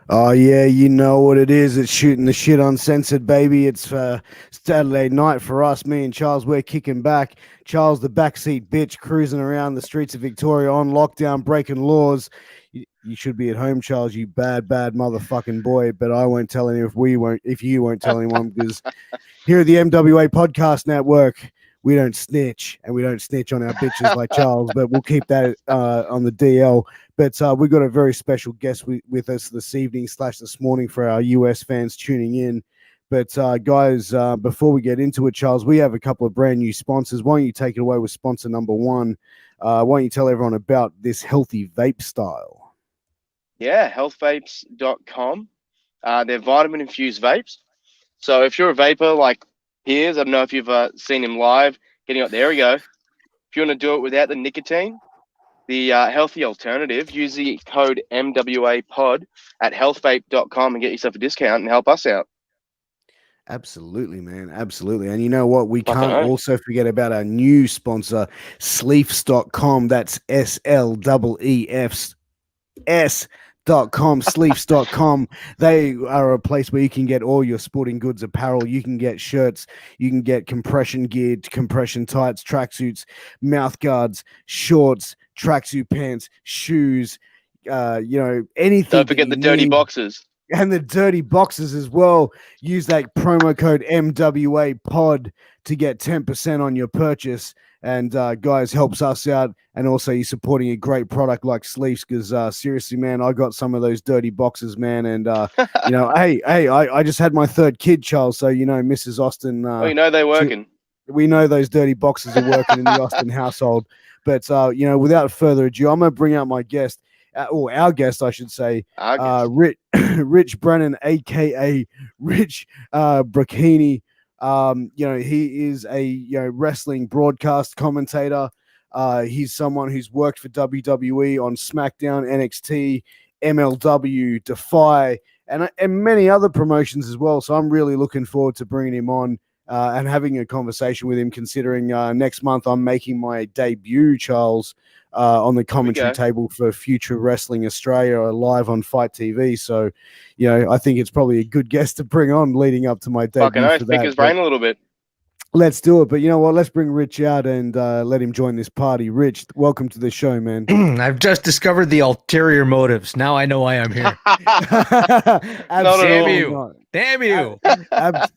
Oh yeah, you know what it is. It's shooting the shit uncensored, baby. It's Saturday night for us. Me and Charles, we're kicking back. Charles, the backseat bitch, cruising around the streets of Victoria on lockdown, breaking laws. You should be at home, Charles. You bad, bad motherfucking boy. But I won't tell him if you won't tell anyone, because here at the MWA Podcast Network, we don't snitch, and we don't snitch on our bitches like Charles, but we'll keep that on the DL. But we've got a very special guest with us this evening / this morning for our US fans tuning in. But guys, before we get into it, Charles, we have a couple of brand new sponsors. Why don't you take it away with sponsor number one? Why don't you tell everyone about this healthy vape style? Yeah, healthvapes.com. They're vitamin infused vapes. So if you're a vapor like Piers, I don't know if you've seen him live getting up. There we go. If you want to do it without the nicotine, the healthy alternative, use the code MWAPOD at healthvape.com and get yourself a discount and help us out. Absolutely, man. Absolutely. And you know what? We Fucking can't oath. also forget about our new sponsor, Sleefs.com. That's SLEEFS.com, sleeves.com. They are a place where you can get all your sporting goods apparel. You can get shirts, you can get compression gear, compression tights, tracksuits, mouth guards, shorts, tracksuit pants, shoes, anything Don't that forget you the dirty need. boxes. And the dirty boxes as well. Use that promo code MWA pod to get 10% on your purchase. And guys, helps us out. And also, you're supporting a great product like Sleeves, because seriously, man, I got some of those dirty boxes, man. And hey, I just had my third kid, Charles. So Mrs. Austin. Oh, you know they're working. We know those dirty boxes are working in the Austin household. But without further ado, I'm gonna bring out my guest, or our guest, I should say, Rich Brennan, aka Rich Brachini. He is a wrestling broadcast commentator. He's someone who's worked for WWE on SmackDown, NXT, MLW, Defy, and many other promotions as well. So I'm really looking forward to bringing him on and having a conversation with him, considering next month I'm making my debut, Charles, on the commentary table for Future Wrestling Australia live on Fight TV. So, I think it's probably a good guest to bring on leading up to my debut. Fucking oath, pick his brain a little bit. Let's do it. But you know what? Let's bring Rich out and let him join this party. Rich, welcome to the show, man. I've just discovered the ulterior motives. Now I know why I'm here. Damn you.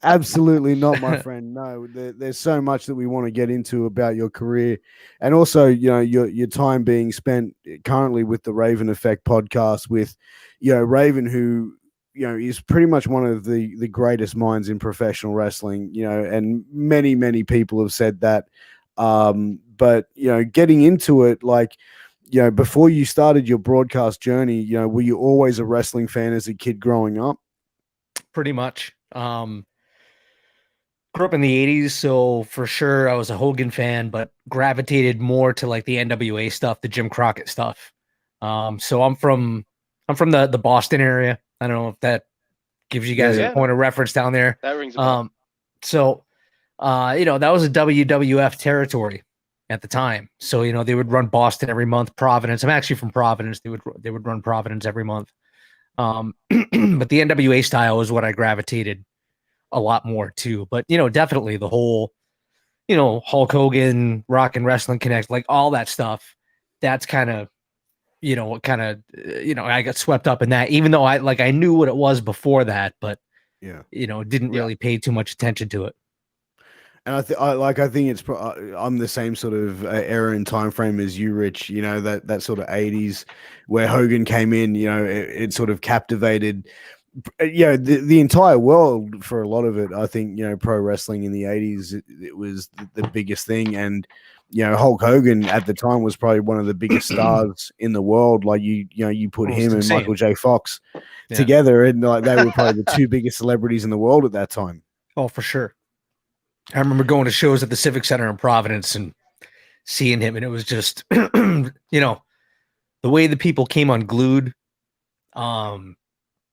Absolutely not, my friend. No, there's so much that we want to get into about your career, and also, your time being spent currently with the Raven Effect podcast with, Raven, who is pretty much one of the greatest minds in professional wrestling, and many people have said that. But getting into it, like, before you started your broadcast journey, were you always a wrestling fan as a kid growing up? Pretty much. Grew up in the 80s, so for sure I was a Hogan fan, but gravitated more to like the NWA stuff, the Jim Crockett stuff. So I'm from the Boston area. I don't know if that gives you guys a point of reference down there. That rings a bell. So that was a WWF territory at the time. So, they would run Boston every month, Providence. I'm actually from Providence. They would run Providence every month. But the NWA style is what I gravitated a lot more to. But, definitely the whole, Hulk Hogan, Rock and Wrestling Connect, like all that stuff. That's kind of, what kind of, I got swept up in that, even though I knew what it was before that, but, didn't really pay too much attention to it. And I think it's I'm the same sort of era and time frame as you, Rich. That sort of 80s where Hogan came in. It sort of captivated, the entire world for a lot of it. I think pro wrestling in the 80s it was the biggest thing, and Hulk Hogan at the time was probably one of the biggest stars in the world. Like you put him and Michael J. Fox together, and like they were probably the two biggest celebrities in the world at that time. Oh, for sure. I remember going to shows at the Civic Center in Providence and seeing him, and it was just, the way the people came unglued. And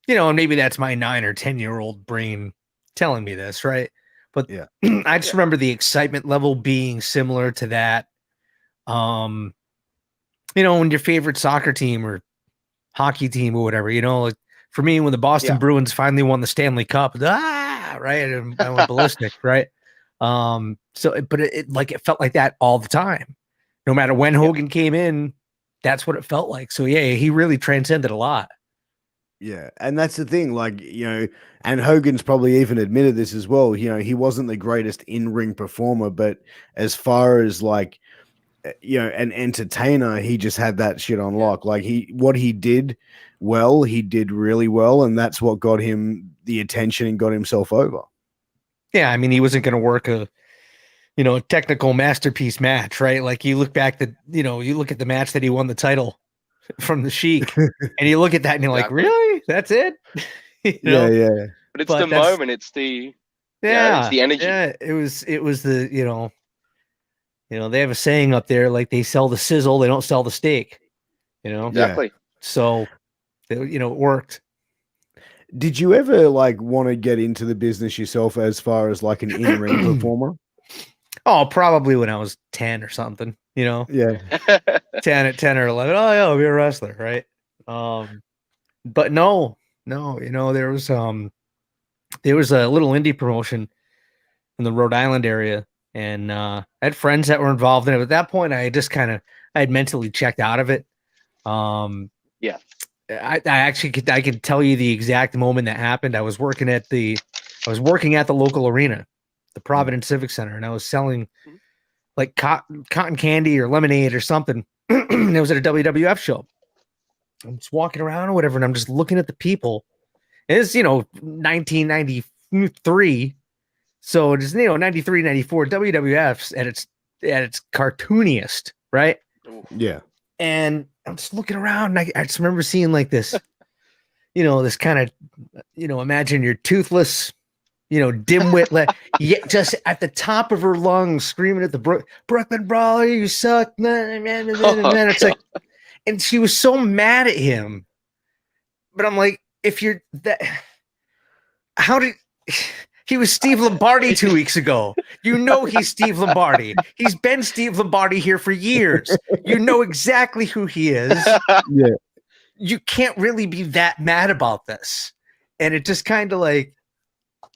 maybe that's my 9 or 10-year-old brain telling me this, right? But I just remember the excitement level being similar to that. When your favorite soccer team or hockey team or whatever, like for me, when the Boston Bruins finally won the Stanley Cup, right, and I went ballistic, right. But it felt like that all the time, no matter when Hogan came in. That's what it felt like. So yeah, he really transcended a lot. Yeah, and that's the thing, like, and Hogan's probably even admitted this as well. He wasn't the greatest in-ring performer, but as far as like, an entertainer, he just had that shit on lock. Like what he did well, he did really well, and that's what got him the attention and got himself over. Yeah, I mean, he wasn't going to work a technical masterpiece match, right? Like you look back you look at the match that he won the title from the Sheik, and you look at that and you're like, really? That's it? Yeah. But it's the moment. It's the it's the energy. Yeah, it was the they have a saying up there, like they sell the sizzle, they don't sell the steak. Exactly. So it worked. Did you ever like want to get into the business yourself as far as like an in-ring performer? Oh, probably when I was 10 or something, Yeah. 10 or 11. Oh, yeah, I'll be a wrestler, right? But no, there was a little indie promotion in the Rhode Island area, and I had friends that were involved in it. At that point, I had mentally checked out of it. I can tell you the exact moment that happened. I was working at the local arena, the Providence Civic Center, and I was selling like cotton candy or lemonade or something. It was at a WWF show. I'm just walking around or whatever, and I'm just looking at the people. It's 1993, so it's 93, 94. WWF's at its cartooniest, right? Yeah. And I'm just looking around, and I just remember seeing like this, this kind of, imagine you're toothless, dimwit, just at the top of her lungs, screaming at the Brooklyn Brawler, you suck, man. It's like, and she was so mad at him. But I'm like, if you're that, he was Steve Lombardi 2 weeks ago. He's Steve Lombardi. He's been Steve Lombardi here for years. You know exactly who he is. Yeah. You can't really be that mad about this. And it just kind of like,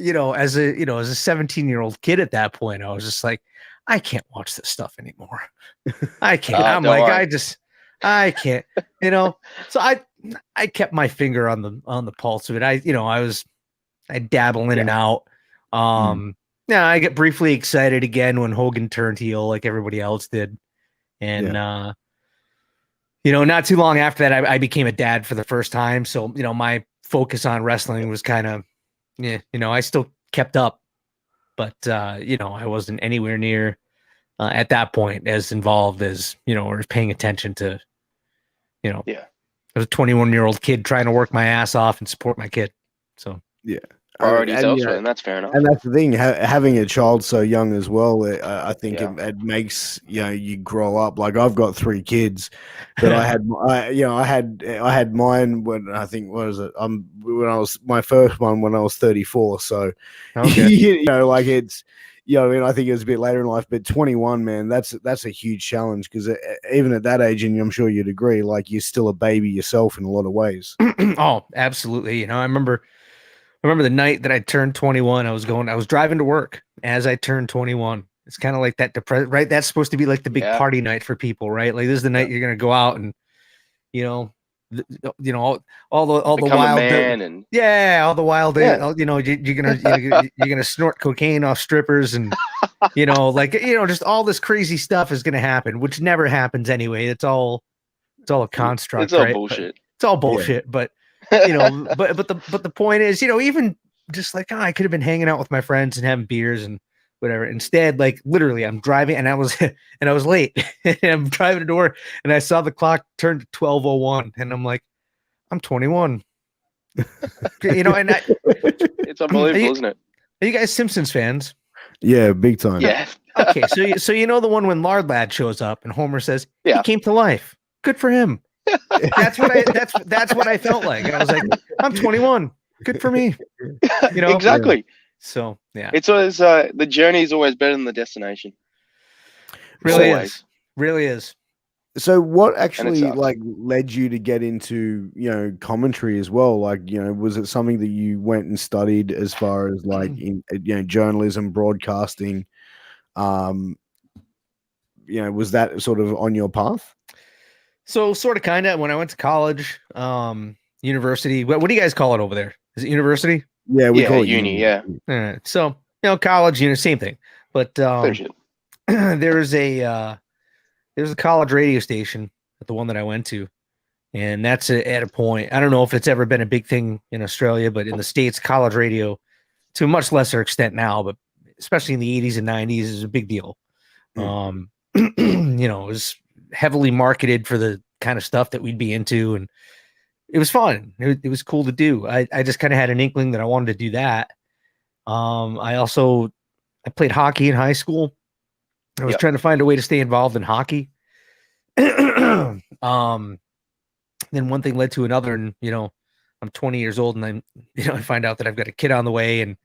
as a 17-year-old kid at that point, I was just like, I can't watch this stuff anymore. I can't. I'm like, I can't, So I kept my finger on the pulse of it. I dabble in and out. I get briefly excited again when Hogan turned heel, like everybody else did. And, not too long after that, I became a dad for the first time. So, my focus on wrestling was kind of, I still kept up, but, I wasn't anywhere near at that point as involved as, or paying attention to, I was a 21-year-old kid trying to work my ass off and support my kid. So, yeah. Priorities elsewhere, and that's fair enough. And that's the thing, having a child so young as well, I think it makes you grow up. Like I've got 3 kids, but I had mine when I think when I was my first one when I was 34. So okay. Like it's I think it was a bit later in life, but 21, man, that's a huge challenge because even at that age, and I'm sure you'd agree, like you're still a baby yourself in a lot of ways. Oh, absolutely. I remember the night that I turned 21, I was driving to work as I turned 21. It's kind of like that right? That's supposed to be like the big party night for people, right? Like this is the night you're going to go out and, all the wild, and all the wild, you're going to snort cocaine off strippers and, just all this crazy stuff is going to happen, which never happens anyway. It's all a construct. It's all right? bullshit. It's all bullshit, but but the point is, even just like, I could have been hanging out with my friends and having beers and whatever. Instead, like literally I'm driving and I was late and I'm driving to work and I saw the clock turn to 12:01 and I'm like, I'm 21, and it's unbelievable, isn't it? Are you guys Simpsons fans? Yeah, big time. Yeah. Okay. So the one when Lard Lad shows up and Homer says he came to life. Good for him. That's what I felt like. I was like, I'm 21. Good for me. Exactly. So yeah, it's always the journey is always better than the destination. Really is. So what actually like led you to get into, commentary as well? Like, was it something that you went and studied as far as like in, journalism, broadcasting? Was that sort of on your path? So sort of kind of when I went to college, university, what do you guys call it over there? Is it university? Yeah, we call it uni. Yeah. All right. So, college, same thing. But there's a college radio station at the one that I went to, and that's at a point. I don't know if it's ever been a big thing in Australia, but in the States, college radio, to a much lesser extent now, but especially in the 80s and 90s, is a big deal. It was heavily marketed for the kind of stuff that we'd be into, and it was fun. It was cool to do. I just kind of had an inkling that I wanted to do that. I played hockey in high school. I was trying to find a way to stay involved in hockey. Then one thing led to another, and I'm 20 years old, and I find out that I've got a kid on the way, and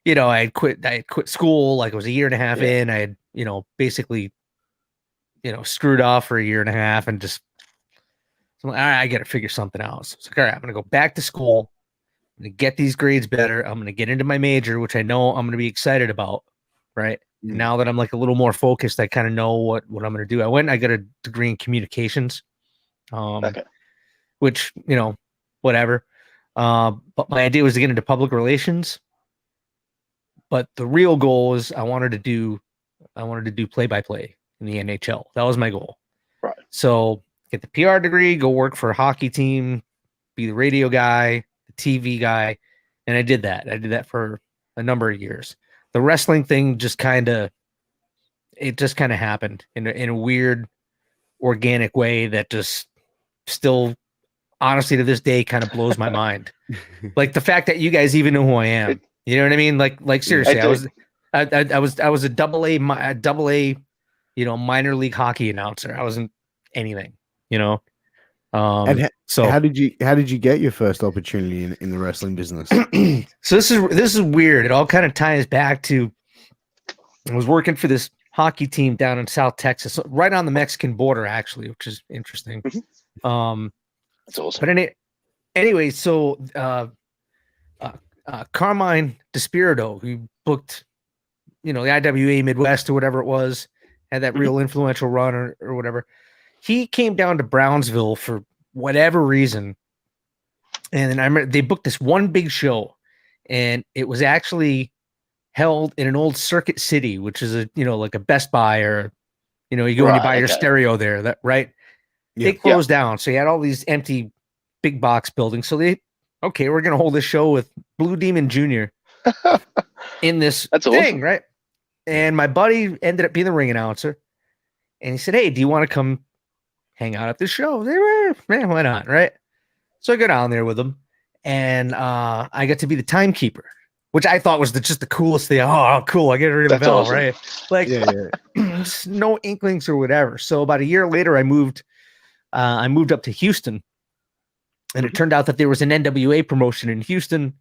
I had quit school. Like, it was a year and a half in. I had basically screwed off for a year and a half, and just, so I'm like, all right, I got to figure something out. So it's like, all right, I'm gonna go back to school. I'm gonna get these grades better. I'm gonna get into my major, which I know I'm gonna be excited about, right? Now that I'm like a little more focused, I kind of know what I'm going to do. I got a degree in communications, which, whatever. But my idea was to get into public relations. But the real goal is I wanted to do play-by-play in the NHL. That was my goal. Right. So get the PR degree, go work for a hockey team, be the radio guy, the TV guy. And I did that. I did that for a number of years. The wrestling thing just kind of happened in a weird, organic way that just still, honestly, to this day, kind of blows my mind. Like the fact that you guys even know who I am. You know what I mean? Like seriously, I was a double A, minor league hockey announcer. I wasn't anything, And so how did you get your first opportunity in the wrestling business? So this is weird. It all kind of ties back to, I was working for this hockey team down in South Texas, right on the Mexican border, actually, which is interesting. That's awesome. But anyway, so Carmine Despirito, who booked, the IWA Midwest or whatever it was, had that real influential run or whatever. He came down to Brownsville for whatever reason. And then I remember they booked this one big show, and it was actually held in an old Circuit City, which is like a Best Buy, or, you go and you buy your stereo there, right? Yeah. They closed down. So you had all these empty big box buildings. So we're going to hold this show with Blue Demon Jr. in this thing, awesome. Right? And my buddy ended up being the ring announcer, and he said, "Hey, do you want to come hang out at the show?" Man, why not, right? So I go down there with him, and I got to be the timekeeper, which I thought was just the coolest thing. Oh, cool! I get to ring the bell, awesome. Right? Like, no inklings or whatever. So about a year later, I moved up to Houston, and it turned out that there was an NWA promotion in Houston,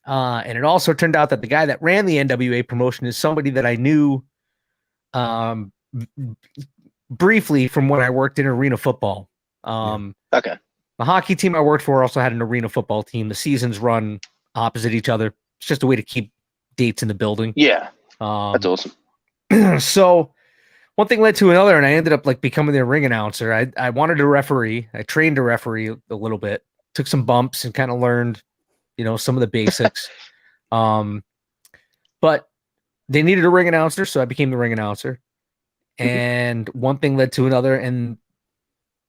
and it also turned out that the guy that ran the NWA promotion is somebody that I knew, briefly from when I worked in arena football. The hockey team I worked for also had an arena football team. The seasons run opposite each other. It's just a way to keep dates in the building. Yeah. That's awesome. So one thing led to another, and I ended up becoming the ring announcer. I wanted to referee. I trained to referee a little bit, took some bumps and kind of learned, some of the basics. But they needed a ring announcer, so I became the ring announcer. And one thing led to another, and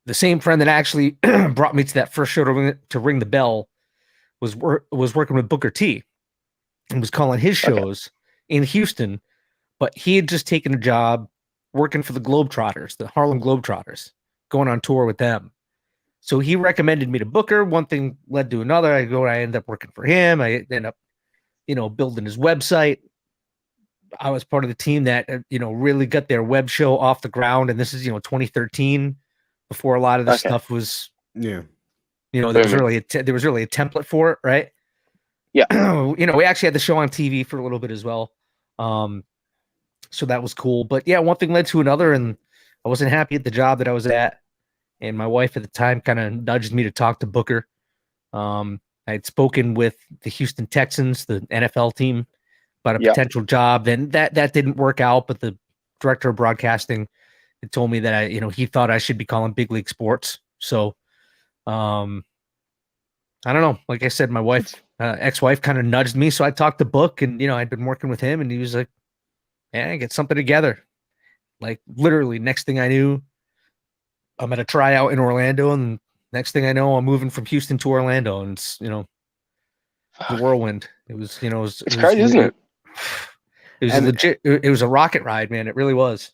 the same friend that actually brought me to that first show to ring the bell was working with Booker T and was calling his shows in Houston, but he had just taken a job working for the Globetrotters, the Harlem Globetrotters, going on tour with them. So he recommended me to Booker. One thing led to another. I ended up working for him. I ended up, building his website. I was part of the team that, really got their web show off the ground. And this is, 2013, before a lot of this stuff was, there was really a template for it. Right. Yeah. We actually had the show on TV for a little bit as well. So that was cool. But yeah, one thing led to another, and I wasn't happy at the job that I was at, and my wife at the time kind of nudged me to talk to Booker. I had spoken with the Houston Texans, the NFL team, about a potential job. Then that didn't work out, but the director of broadcasting had told me that he thought I should be calling big league sports. So, I don't know. Like I said, my wife, ex-wife, kind of nudged me, so I talked to Book, and I'd been working with him, and he was like, "Yeah, get something together." Like literally, next thing I knew, I'm at a tryout in Orlando, and next thing I know, I'm moving from Houston to Orlando, and it's the whirlwind. It was it's crazy, isn't it? It was legit. It was a rocket ride, man. It really was.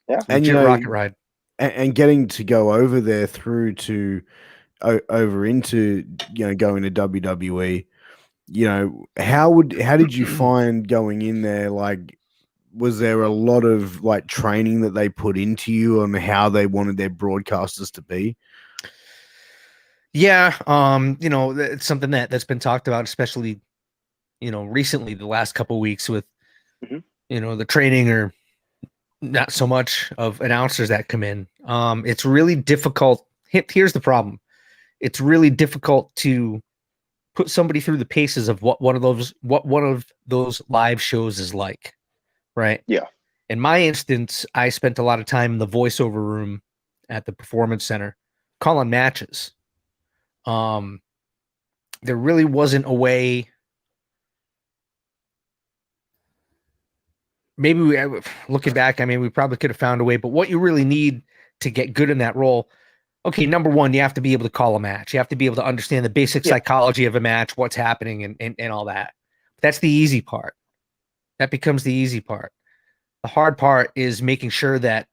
Yeah, and rocket ride. And getting to go over there through to over into going to WWE. How did you find going in there? Like, was there a lot of like training that they put into you on how they wanted their broadcasters to be? Yeah, it's something that's been talked about, especially recently, the last couple of weeks with the training, or not so much of announcers that come in. It's really difficult. Here's the problem. It's really difficult to put somebody through the paces of what one of those live shows is like, right? Yeah. In my instance, I spent a lot of time in the voiceover room at the Performance Center calling matches. There really wasn't a way. Maybe looking back, we probably could have found a way, but what you really need to get good in that role, okay, number one, you have to be able to call a match. You have to be able to understand the basic psychology of a match, what's happening, and all that. That's the easy part. That becomes the easy part. The hard part is making sure that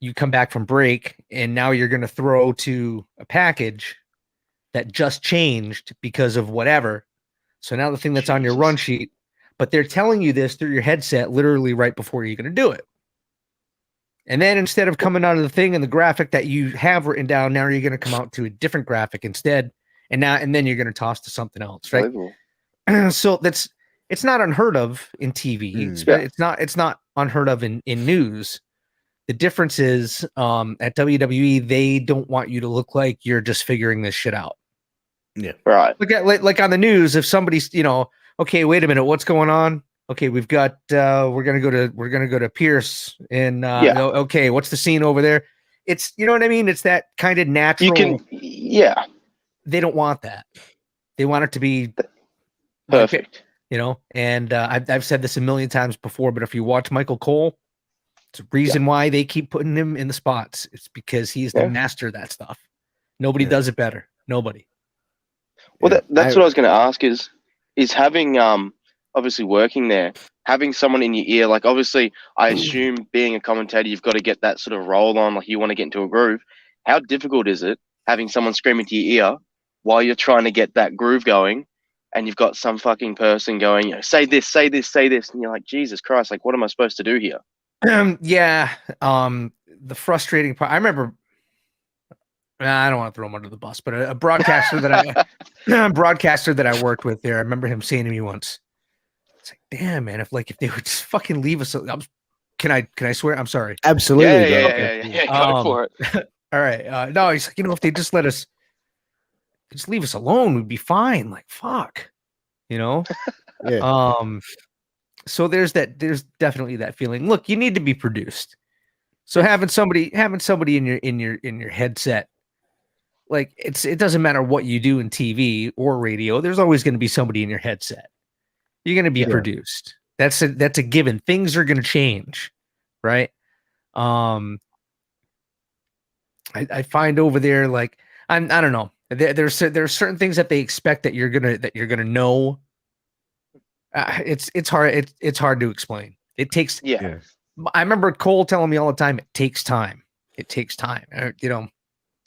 you come back from break and now you're going to throw to a package that just changed because of whatever. So now the thing that's on your run sheet, but they're telling you this through your headset literally right before you're going to do it. And then instead of coming out of the thing and the graphic that you have written down, now you're going to come out to a different graphic instead. And then you're going to toss to something else, right? So it's not unheard of in TV. It's not unheard of in news. The difference is at WWE, they don't want you to look like you're just figuring this shit out. Yeah. Right. Like on the news, if somebody's, okay, wait a minute, what's going on? Okay, we've got we're gonna go to Pierce, and okay, what's the scene over there? It's what I mean. It's that kind of natural. They don't want that. They want it to be perfect. And I've said this a million times before, but if you watch Michael Cole, it's a reason why they keep putting him in the spots. It's because he's the master of that stuff. Nobody does it better. Nobody. Well, that's what I was going to ask is having obviously working there, having someone in your ear, like obviously I assume being a commentator, you've got to get that sort of roll on, like you want to get into a groove. How difficult is it having someone screaming to your ear while you're trying to get that groove going, and you've got some fucking person going, say this, say this, say this, and you're like, Jesus Christ, like what am I supposed to do here? The frustrating part, I remember, I don't want to throw him under the bus, but a broadcaster that I worked with there, I remember him saying to me once, it's like, damn, man, if they would just fucking leave us. Can I swear? I'm sorry. Absolutely. Yeah. Go for it. All right. No, he's like, if they just just leave us alone, we'd be fine. Like, fuck, Yeah. So there's definitely that feeling. Look, you need to be produced. So having somebody in your headset, like it doesn't matter what you do in TV or radio. There's always going to be somebody in your headset. You're going to be produced. That's a given. Things are going to change, right? I find over there, like I don't know. There's certain things that they expect that you're gonna know. It's hard. It's hard to explain. It takes. Yeah. I remember Cole telling me all the time, it takes time. It takes time.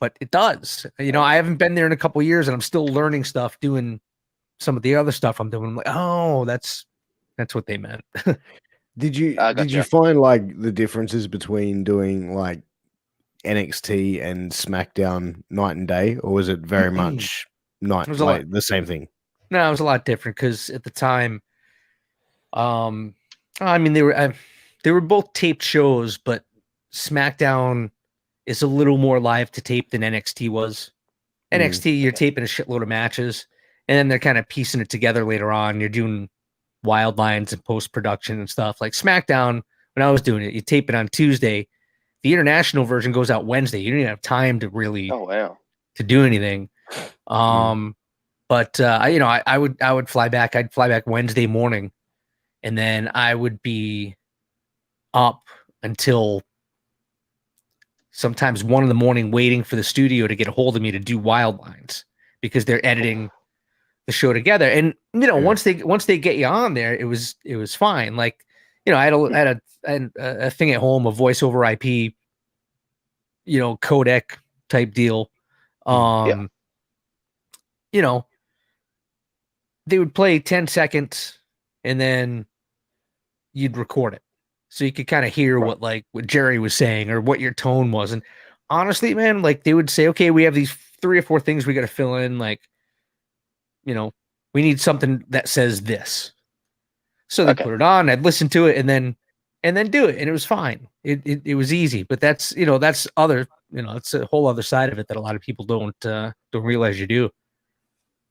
But it does. I haven't been there in a couple of years, and I'm still learning stuff, doing some of the other stuff I'm doing. I'm like, oh, that's what they meant. Did you find like the differences between doing like NXT and SmackDown night and day, or was it very much the same thing? No, it was a lot different because at the time, they were both taped shows, but SmackDown is a little more live to tape than NXT was. NXT, you're taping a shitload of matches, and then they're kind of piecing it together later on. You're doing wild lines and post-production and stuff. Like SmackDown, when I was doing it, you tape it on Tuesday. The international version goes out Wednesday. You don't even have time to really to do anything. But I would fly back. I'd fly back Wednesday morning, and then I would be up until sometimes 1 a.m. waiting for the studio to get a hold of me to do wild lines because they're editing the show together. And once they get you on there, it was fine. Like, I had a thing at home, a voice over IP, codec type deal. They would play 10 seconds and then you'd record it. So you could kind of hear what Jerry was saying or what your tone was. And honestly, man, like they would say, okay, we have these 3 or 4 things we got to fill in. Like, we need something that says this. So they put it on, I'd listen to it and then do it. And it was fine. It was easy, but that's other, it's a whole other side of it that a lot of people don't realize you do.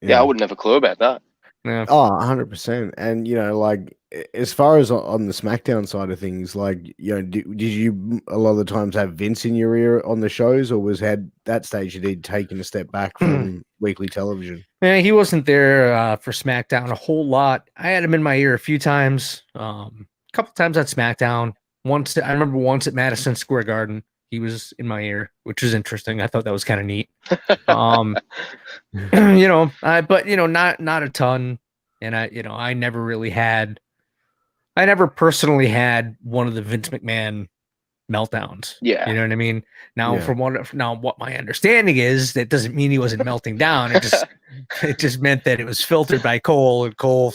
Yeah. I wouldn't have a clue about that. Yeah. Oh, 100%. And, like, as far as on the SmackDown side of things, like, did you a lot of the times have Vince in your ear on the shows, or that stage you did taken a step back from weekly television? Man, he wasn't there for SmackDown a whole lot. I had him in my ear a few times, a couple times on SmackDown. I remember once at Madison Square Garden, he was in my ear, which was interesting. I thought that was kind of neat. But not a ton. And I never personally had one of the Vince McMahon meltdowns. Yeah. You know what I mean? Now, what my understanding is, that doesn't mean he wasn't melting down. It just meant that it was filtered by Cole, and Cole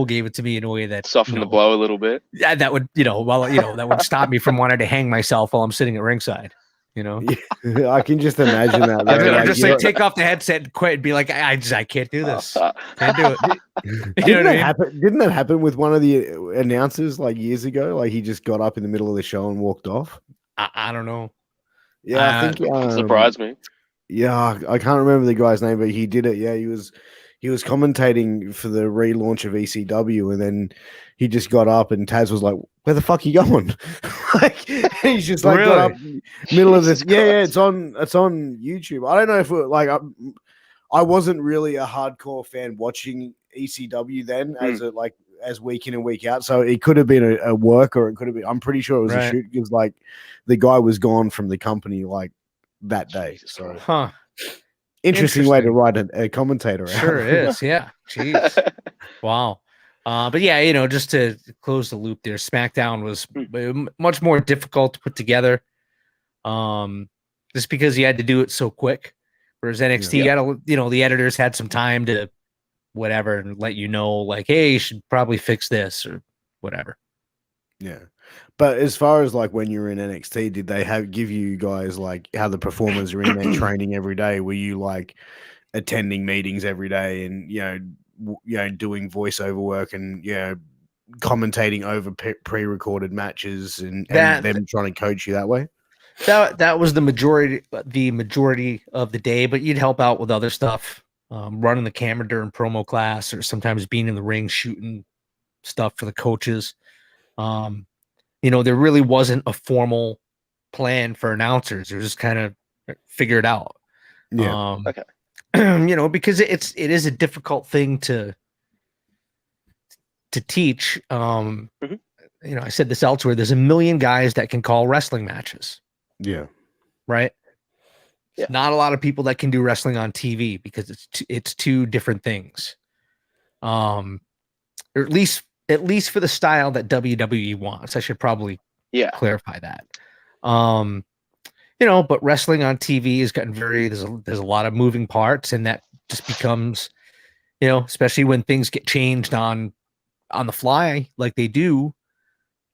gave it to me in a way that softened the blow a little bit. Yeah, that would, that would stop me from wanting to hang myself while I'm sitting at ringside. I can just imagine that. I'm just like take off the headset and quit and be like, I can't do this. Can't do it. Didn't that happen with one of the announcers like years ago? Like he just got up in the middle of the show and walked off. I don't know. Yeah, I think surprised me. Yeah, I can't remember the guy's name, but he did it. Yeah, he was commentating for the relaunch of ECW, and then he just got up, and Taz was like, "Where the fuck are you going?" Like he's just like got up middle of this. Yeah, it's on YouTube. I don't know if I wasn't really a hardcore fan watching ECW then as week in and week out. So it could have been a work, or it could have been. I'm pretty sure it was a shoot because like the guy was gone from the company like that day. So interesting way to write a commentator. Sure is. Yeah. Jeez. Wow. But yeah, just to close the loop there, SmackDown was much more difficult to put together. Just because you had to do it so quick. Whereas NXT, the editors had some time to whatever and let like, hey, you should probably fix this or whatever. Yeah. But as far as like when you were in NXT, did they give you guys like how the performers are in there training every day? Were you like attending meetings every day and doing voiceover work and commentating over pre-recorded matches and them trying to coach you that way? That was the majority of the day, but you'd help out with other stuff, running the camera during promo class, or sometimes being in the ring shooting stuff for the coaches. There really wasn't a formal plan for announcers. It was just kind of figure it out. Yeah. Okay. Because it is a difficult thing to teach. I said this elsewhere. There's a million guys that can call wrestling matches. Yeah. Right. Yeah. Not a lot of people that can do wrestling on TV because it's two different things. Or at least for the style that WWE wants. I should probably clarify that. But wrestling on TV has gotten there's a lot of moving parts, and that just becomes, especially when things get changed on the fly like they do,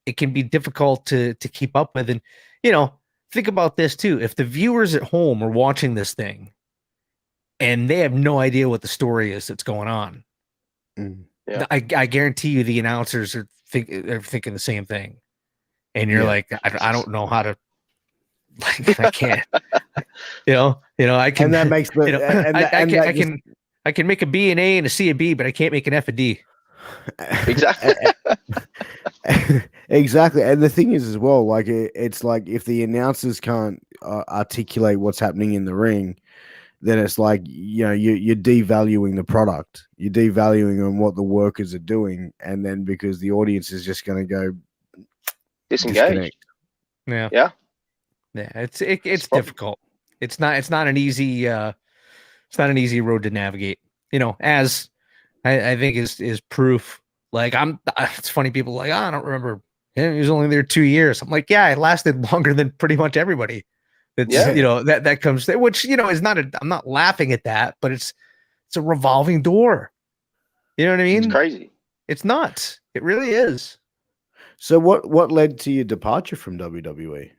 it can be difficult to keep up with. And, think about this too. If the viewers at home are watching this thing and they have no idea what the story is that's going on, I guarantee you the announcers are thinking the same thing. And you're like, I don't know how to Like I can't. I can. And that makes the I can make a B and A and a C and B, but I can't make an F and D. Exactly. Exactly. And the thing is as well, like it's like if the announcers can't articulate what's happening in the ring, then it's like, you're devaluing the product. You're devaluing on what the workers are doing. And then because the audience is just going to go disengaged. Yeah. Yeah. Yeah. It's difficult. It's not an easy road to navigate, as I think is proof. Like it's funny. People are like, I don't remember. He was only there 2 years. I'm like, yeah, it lasted longer than pretty much everybody. It's, that comes, which, is not I'm not laughing at that, but it's a revolving door. You know what I mean? It's crazy. It's nuts. It really is. So what led to your departure from WWE?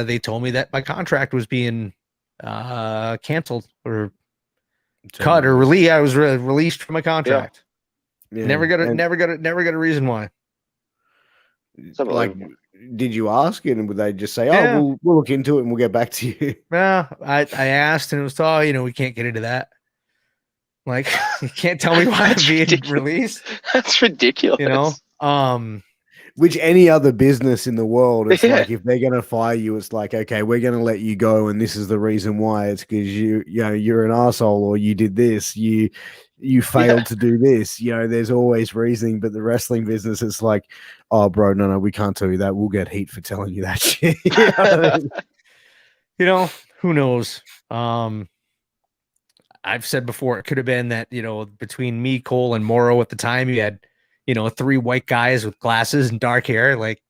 They told me that my contract was being canceled or cut or released. I was released from my contract. Yeah. Never got a reason why. Like, did you ask and would they just say, "Oh, we'll look into it and we'll get back to you"? Yeah, I asked and it was, we can't get into that. Like, you can't tell me why I'm being released. That's ridiculous. Which any other business in the world, it's like if they're gonna fire you, it's like, okay, we're gonna let you go, and this is the reason why. It's because you're an asshole, or you did this, you failed to do this. There's always reasoning, but the wrestling business, it's like, oh, bro, no, we can't tell you that. We'll get heat for telling you that shit. Who knows? I've said before, it could have been that, between me, Cole, and Morrow at the time, you had, 3 white guys with glasses and dark hair. Like,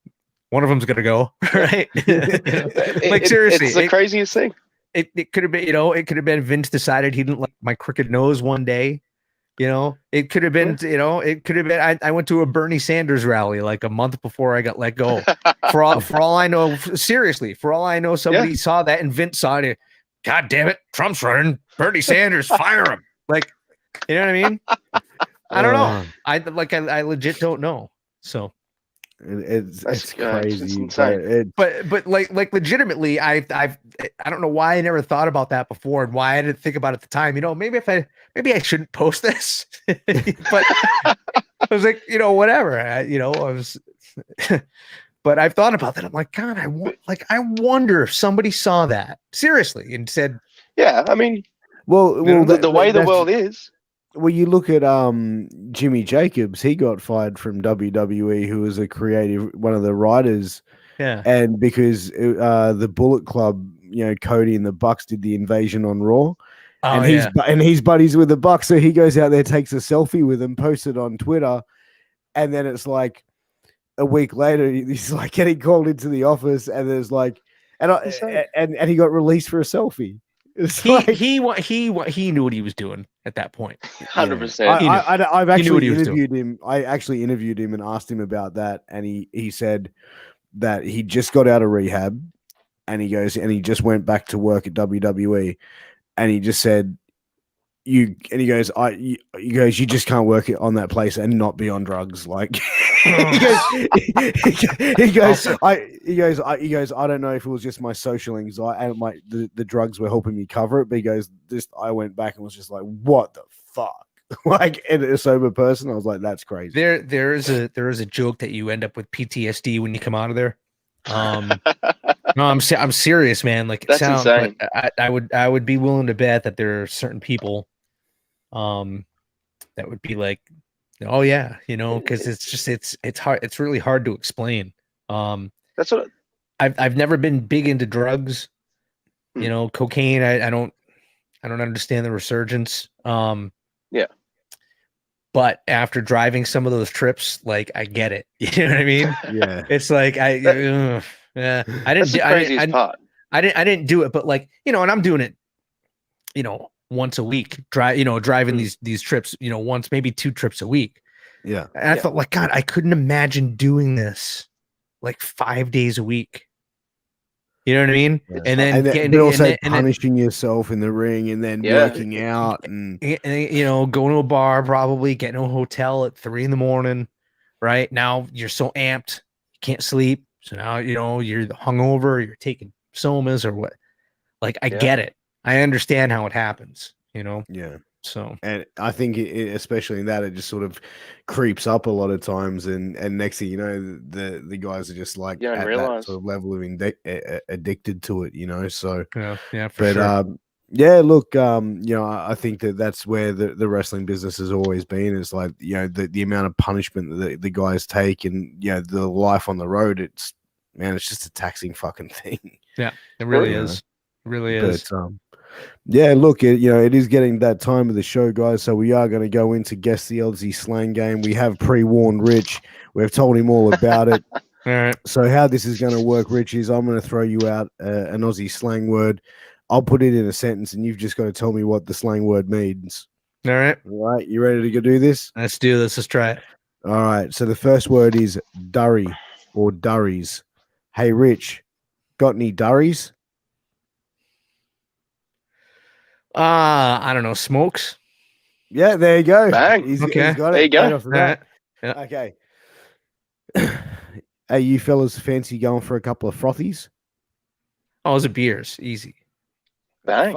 one of them's gonna go, right? Like, seriously, it's the craziest thing. It could have been, it could have been Vince decided he didn't like my crooked nose one day. It could have been, it could have been. I went to a Bernie Sanders rally like a month before I got let go. For all I know, seriously, for all I know, somebody saw that and Vince saw it. God damn it, Trump's running. Bernie Sanders, fire him. Like, you know what I mean? I don't know. I legit don't know. So it's crazy. It's insane. But like legitimately, I don't know why I never thought about that before and why I didn't think about it at the time. Maybe I shouldn't post this. But I was like, whatever. I was. But I've thought about that. I'm like, God, I wonder if somebody saw that seriously and said, yeah. I mean, well, the way the world is. Well, you look at Jimmy Jacobs. He got fired from WWE, who was one of the writers. Yeah. And because the Bullet Club, Cody and the Bucks did the invasion on Raw. And he's buddies with the Bucks, so he goes out there, takes a selfie with them, posts it on Twitter, and then it's like a week later, he's like getting called into the office, and there's like, and he got released for a selfie. He knew what he was doing at that point. 100%. I've actually interviewed him. I actually interviewed him and asked him about that, and he said that he just got out of rehab, and he just went back to work at WWE, and he just said, you just can't work on that place and not be on drugs. Like he goes, I don't know if it was just my social anxiety and the drugs were helping me cover it, but he goes, I went back and was just like, what the fuck? Like, and a sober person, I was like, that's crazy. There is a joke that you end up with PTSD when you come out of there. No, I'm serious, man. Like, that's insane. I would be willing to bet that there are certain people that would be like, oh yeah, because it's hard. It's really hard to explain. That's what I've never been big into drugs. Cocaine. I don't understand the resurgence. Yeah. But after driving some of those trips, like, I get it. You know what I mean? Yeah. It's like I didn't. That's the craziest part. I didn't do it, but like, and I'm doing it, once a week, driving these trips, once, maybe 2 trips a week. Yeah. And I thought, like, God, I couldn't imagine doing this like 5 days a week. You know what I mean? Yeah. And then punishing yourself in the ring and then working out and going to a bar, probably getting to a hotel at 3 a.m. Right now, you're so amped, you can't sleep. So now, you're hungover, you're taking somas or what. Like, I Yeah. get it. I understand how it happens, Yeah. So, and I think especially in that, it just sort of creeps up a lot of times, and next thing you know, the guys are just like You don't at that realize. sort of level of addicted to it, So yeah, for sure. Yeah, look, I think that's where the wrestling business has always been. Is like, the amount of punishment that the guys take, and the life on the road. It's just a taxing fucking thing. Yeah, it really is. It really is. But yeah, look, it is getting that time of the show, guys. So we are going to go into Guess the Aussie Slang Game. We have pre-warned Rich. We've told him all about it. All right. So how this is going to work, Rich, is I'm going to throw you out an Aussie slang word. I'll put it in a sentence, and you've just got to tell me what the slang word means. All right. All right, you ready to go do this? Let's do this. Let's try it. All right. So the first word is durry or durries. Hey, Rich, got any durries? I don't know. Smokes. Yeah, there you go. Bang. He's Okay. got it. There you go. Right off the bat. Yeah. Okay. Hey, you fellas fancy going for a couple of frothies? Oh, it's a beers. Easy. Bang.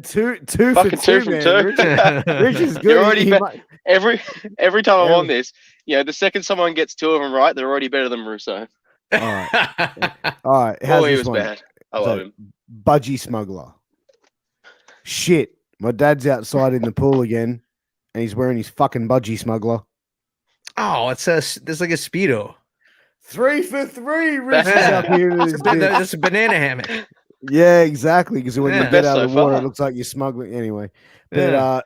Two Fucking for two, two from man. two. Rich is good. You're already He be- every time I'm on this, the second someone gets two of them right, they're already better than Russo. All right. How's Oh, he this was one? bad. I love him. Budgie smuggler. Shit. My dad's outside in the pool again, and he's wearing his fucking budgie smuggler. Oh, there's like a Speedo. 3 for 3. Rich is up here in this bitch. That's a banana hammock. Yeah, exactly. Because when you Yeah. get out Best of the so water, far. it looks like you're smuggling. Anyway. But,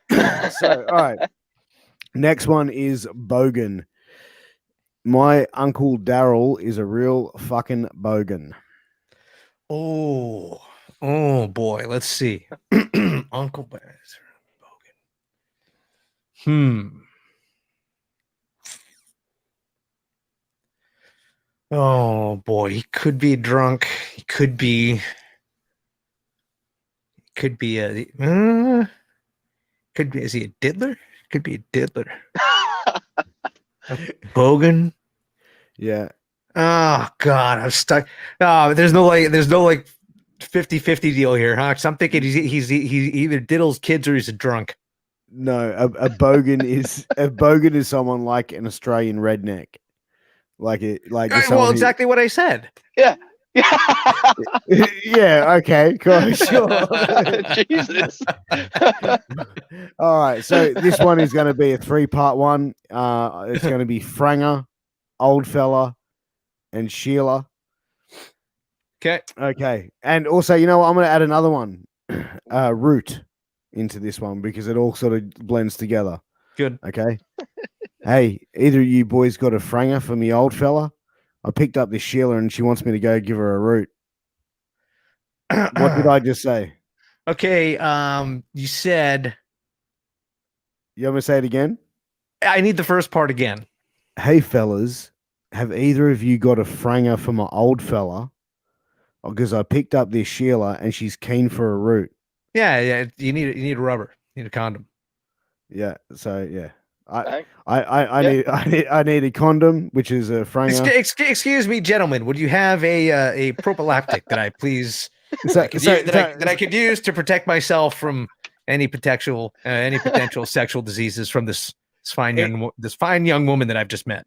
so, all right. Next one is bogan. My Uncle Daryl is a real fucking bogan. Oh boy. Let's see. Uncle Bear's bogan. Oh boy, he could be drunk. He could be a. Is he a diddler? Could be a diddler. Bogan. Yeah. Oh God, I'm stuck. Oh, there's no 50-50 deal here, huh? So I'm thinking he's either diddles kids or he's a drunk. No, a bogan is someone like an Australian redneck. Well, exactly what I said. Yeah. Yeah, okay, cool, sure. Jesus. All right, so this one is going to be a 3-part one. It's going to be Franger, Old Fella, and Sheila. Okay. And also, you know what? I'm going to add another one, Root, into this one because it all sort of blends together. Good. Okay. Hey, either of you boys got a Franger for me, old fella? I picked up this Sheila and she wants me to go give her a root. What did I just say? Okay. You said. You want me to say it again? I need the first part again. Hey, fellas, have either of you got a Franger for my old fella? Because I picked up this Sheila and she's keen for a root. Yeah. You need a rubber. You need a condom. Yeah. So yeah. I Yeah. need a condom, which is a Franger. Excuse me, gentlemen. Would you have a prophylactic that I please that I could use to protect myself from any potential sexual diseases from this fine young woman that I've just met?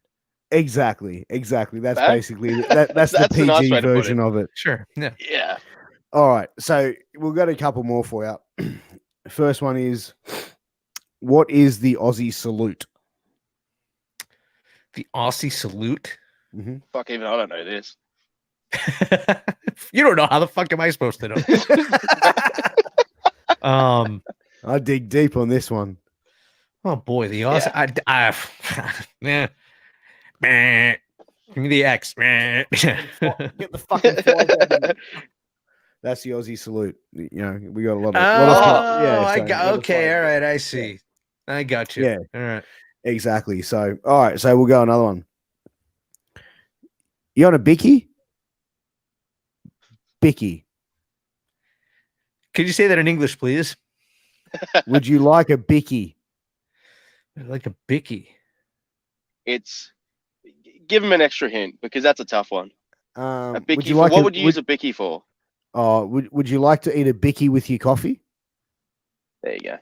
Exactly. That's basically that's the a nice PG way to put version it. of it. Sure. Yeah. Yeah. All right. So we've got a couple more for you. First one is, what is the Aussie salute? The Aussie salute? Mm-hmm. Fuck, even I don't know this. You don't know. How the fuck am I supposed to know? I dig deep on this one. Oh boy, the Aussie. Yeah. Give me the X. Get the fucking fly. That's the Aussie salute. You know, we got a lot of. Okay, all right. I see. I got you. Yeah. All right. Exactly. So, all right. So we'll go another one. You on a bicky? Bicky. Could you say that in English, please? Would you like a bicky? Like a bicky. Give him an extra hint because that's a tough one. A bicky. What would you use a bicky for? Would you like to eat a bicky with your coffee? There you go.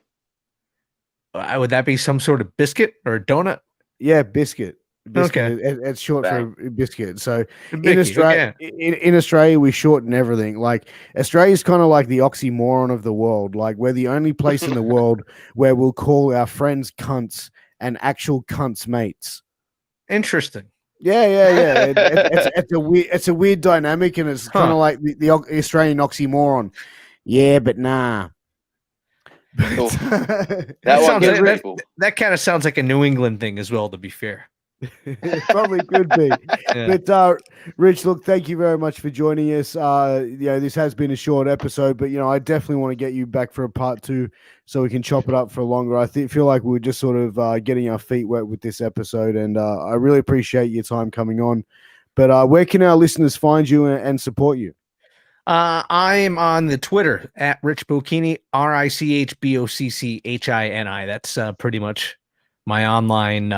Would that be some sort of biscuit or a donut? Yeah, biscuit. Okay, it's short for biscuit. So Bicky, in Australia, we shorten everything. Like Australia's kind of like the oxymoron of the world. Like we're the only place in the world where we'll call our friends cunts and actual cunts mates. Interesting. Yeah. It's a weird dynamic, and it's kind of like the Australian oxymoron. Yeah, but nah. That kind of sounds like a New England thing as well, to be fair. It probably could be. Yeah. But Rich, look, thank you very much for joining us. This has been a short episode, but I definitely want to get you back for a part 2 so we can chop it up for longer. I feel like we were just sort of getting our feet wet with this episode, and I really appreciate your time coming on. But where can our listeners find you and support you? I'm on the Twitter at Rich Bocchini, RichBoccini. That's pretty much my online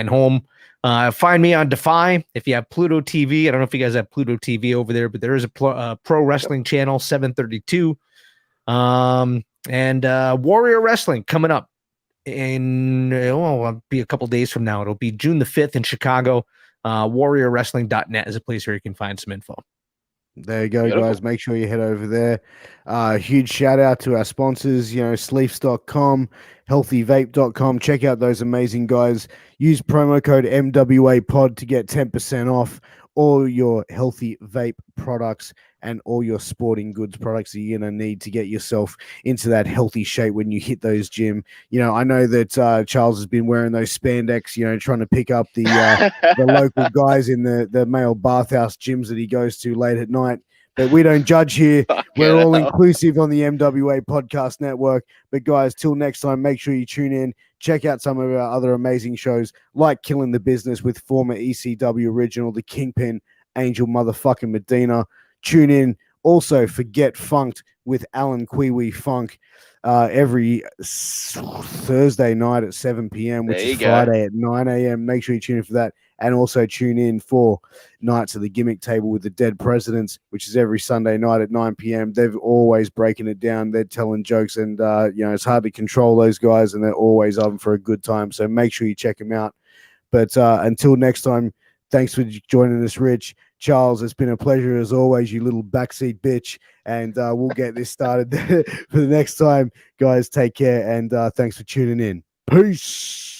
home. Find me on Defy. If you have Pluto TV, I don't know if you guys have Pluto TV over there, but there is a pro wrestling channel, 732. And Warrior Wrestling coming up it'll be a couple days from now. It'll be June the 5th in Chicago. WarriorWrestling.net is a place where you can find some info. There you go, guys. Make sure you head over there. Huge shout out to our sponsors, Sleeves.com, HealthyVape.com. Check out those amazing guys. Use promo code MWAPod to get 10% off all your healthy vape products and all your sporting goods products that you're going to need to get yourself into that healthy shape when you hit those gym. I know that Charles has been wearing those spandex, trying to pick up the local guys in the male bathhouse gyms that he goes to late at night. But we don't judge here. We're all inclusive on the MWA Podcast Network. But guys, till next time, make sure you tune in. Check out some of our other amazing shows like Killing the Business with former ECW original, The Kingpin, Angel motherfucking Medina. Tune in. Also, for Get Funked with Alan Kiwi Funk every Thursday night at 7 p.m., which is Friday at 9 a.m. Make sure you tune in for that. And also tune in for Nights of the Gimmick Table with the Dead Presidents, which is every Sunday night at 9 p.m. They're always breaking it down. They're telling jokes, and it's hard to control those guys, and they're always on for a good time. So make sure you check them out. But until next time, thanks for joining us, Rich. Charles, it's been a pleasure as always, you little backseat bitch. And we'll get this started for the next time. Guys, take care, and thanks for tuning in. Peace.